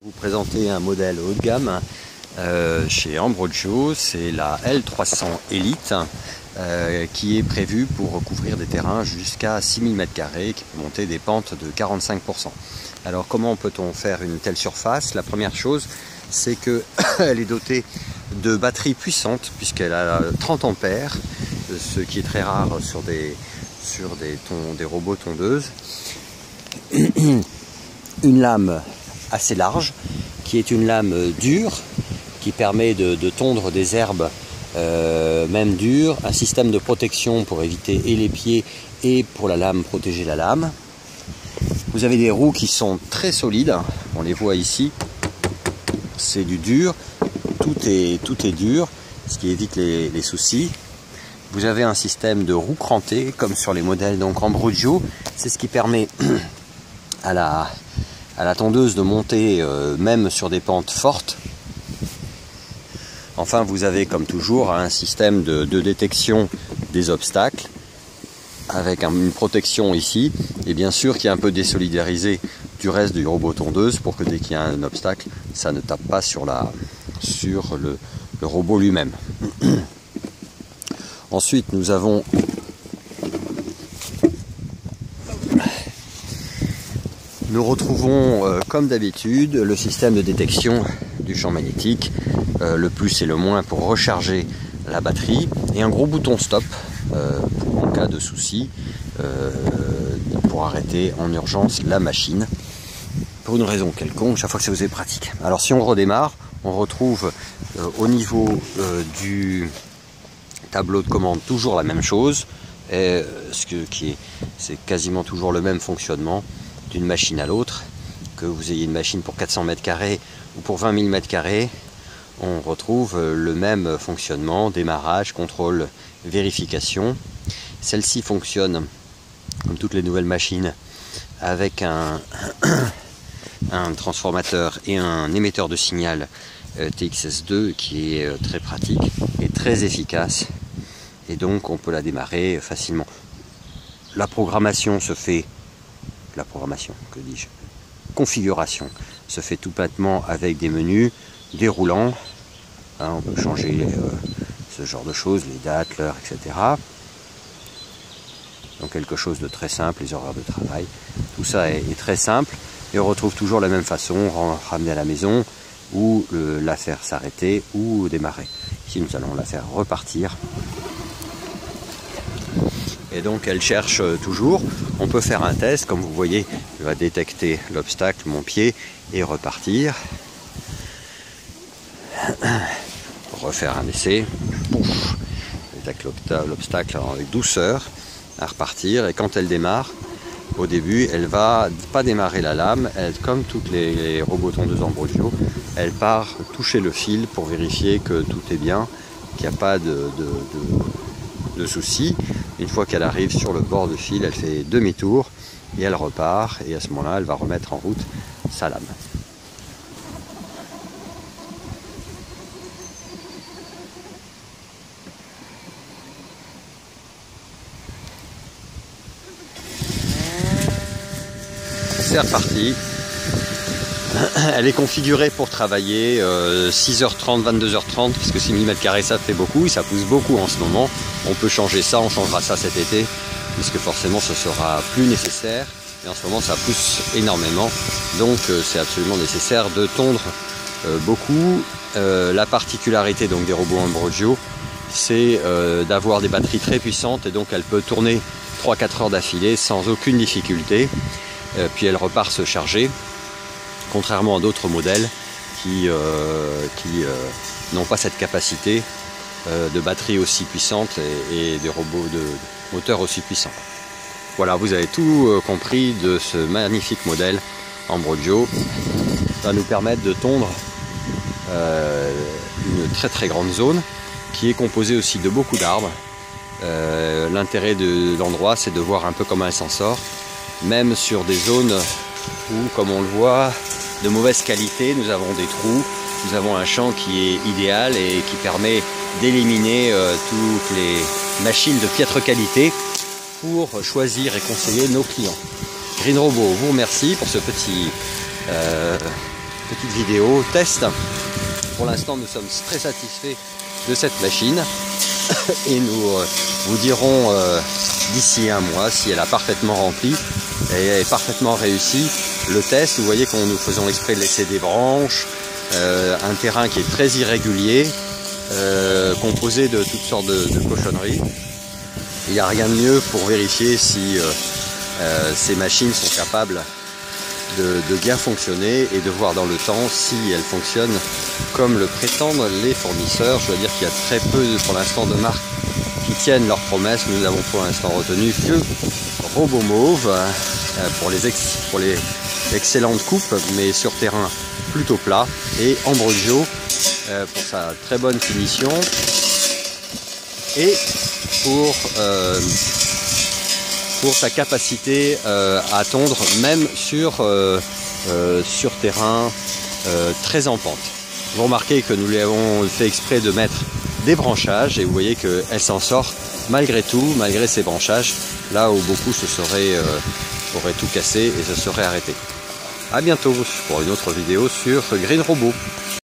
Vous présenter un modèle haut de gamme chez Ambrogio, c'est la L300 Elite qui est prévue pour recouvrir des terrains jusqu'à 6000 m², qui peut monter des pentes de 45%. Alors comment peut-on faire une telle surface? La première chose, c'est qu'elle est dotée de batteries puissantes, puisqu'elle a 30 ampères, ce qui est très rare sur des robots tondeuses. Une lame assez large, qui est une lame dure, qui permet de tondre des herbes même dures, un système de protection pour éviter et les pieds et pour la lame, protéger la lame. Vous avez des roues qui sont très solides, on les voit ici, c'est du dur, tout est dur, ce qui évite les soucis. Vous avez un système de roues crantées, comme sur les modèles donc Ambrogio, c'est ce qui permet à la tondeuse de monter même sur des pentes fortes. Enfin, vous avez comme toujours un système de détection des obstacles avec une protection ici, et bien sûr qui est un peu désolidarisé du reste du robot tondeuse pour que dès qu'il y a un obstacle, ça ne tape pas sur le robot lui-même. Ensuite, nous avons Nous retrouvons, comme d'habitude, le système de détection du champ magnétique, le plus et le moins pour recharger la batterie, et un gros bouton stop en cas de souci, pour arrêter en urgence la machine, pour une raison quelconque, chaque fois que ça vous est pratique. Alors si on redémarre, on retrouve au niveau du tableau de commande toujours la même chose, et c'est quasiment toujours le même fonctionnement d'une machine à l'autre. Que vous ayez une machine pour 400 m² ou pour 20 000 m², on retrouve le même fonctionnement, démarrage, contrôle, vérification. Celle-ci fonctionne comme toutes les nouvelles machines avec un transformateur et un émetteur de signal TXS2 qui est très pratique et très efficace, et donc on peut la démarrer facilement. La programmation se fait configuration se fait tout bêtement avec des menus déroulants. On peut changer ce genre de choses, les dates, l'heure, etc. Donc quelque chose de très simple, les horaires de travail. Tout ça est très simple, et on retrouve toujours la même façon, ramener à la maison, ou la faire s'arrêter, ou démarrer. Ici nous allons la faire repartir. Et donc elle cherche toujours. On peut faire un test, comme vous voyez, elle va détecter l'obstacle, mon pied, et repartir. Refaire un essai. Pouf, elle détecte l'obstacle avec douceur, à repartir. Et quand elle démarre, au début, elle va pas démarrer la lame. Comme toutes les robots tondeuses Ambrogio, elle part toucher le fil pour vérifier que tout est bien, qu'il n'y a pas de soucis. Une fois qu'elle arrive sur le bord de fil, elle fait demi-tour et elle repart, et à ce moment-là, elle va remettre en route sa lame. C'est reparti. Elle est configurée pour travailler 6h30, 22h30, parce que 6000 m², ça fait beaucoup, et ça pousse beaucoup en ce moment. On peut changer ça, on changera ça cet été, puisque forcément ce sera plus nécessaire. Et en ce moment ça pousse énormément, donc c'est absolument nécessaire de tondre beaucoup. La particularité donc des robots Ambrogio, c'est d'avoir des batteries très puissantes, et donc elle peut tourner 3-4 heures d'affilée sans aucune difficulté, puis elle repart se charger. Contrairement à d'autres modèles qui n'ont pas cette capacité de batterie aussi puissante et de robots de moteur aussi puissants. Voilà, vous avez tout compris de ce magnifique modèle Ambrogio. Ça va nous permettre de tondre une très très grande zone qui est composée aussi de beaucoup d'arbres. L'intérêt de l'endroit, c'est de voir un peu comment elle s'en sort, même sur des zones où, comme on le voit, de mauvaise qualité, nous avons des trous, nous avons un champ qui est idéal et qui permet d'éliminer toutes les machines de piètre qualité pour choisir et conseiller nos clients. Green Robot vous remercie pour ce petit petite vidéo test. Pour l'instant, nous sommes très satisfaits de cette machine et nous vous dirons d'ici un mois si elle a parfaitement rempli et est parfaitement réussi le test. Vous voyez qu'on nous faisons exprès de laisser des branches, un terrain qui est très irrégulier, composé de toutes sortes de cochonneries. Il n'y a rien de mieux pour vérifier si ces machines sont capables de bien fonctionner et de voir dans le temps si elles fonctionnent comme le prétendent les fournisseurs. Je dois dire qu'il y a très peu pour l'instant de marques qui tiennent leurs promesses. Nous n'avons pour l'instant retenu que Robomauve pour les excellentes coupes, mais sur terrain plutôt plat, et Ambrogio pour sa très bonne finition et pour sa capacité à tondre même sur terrain très en pente. Vous remarquez que nous lui avons fait exprès de mettre des branchages et vous voyez qu'elle s'en sort malgré tout, malgré ces branchages, là où beaucoup auraient tout cassé et se seraient arrêtés. A bientôt pour une autre vidéo sur Green Robot.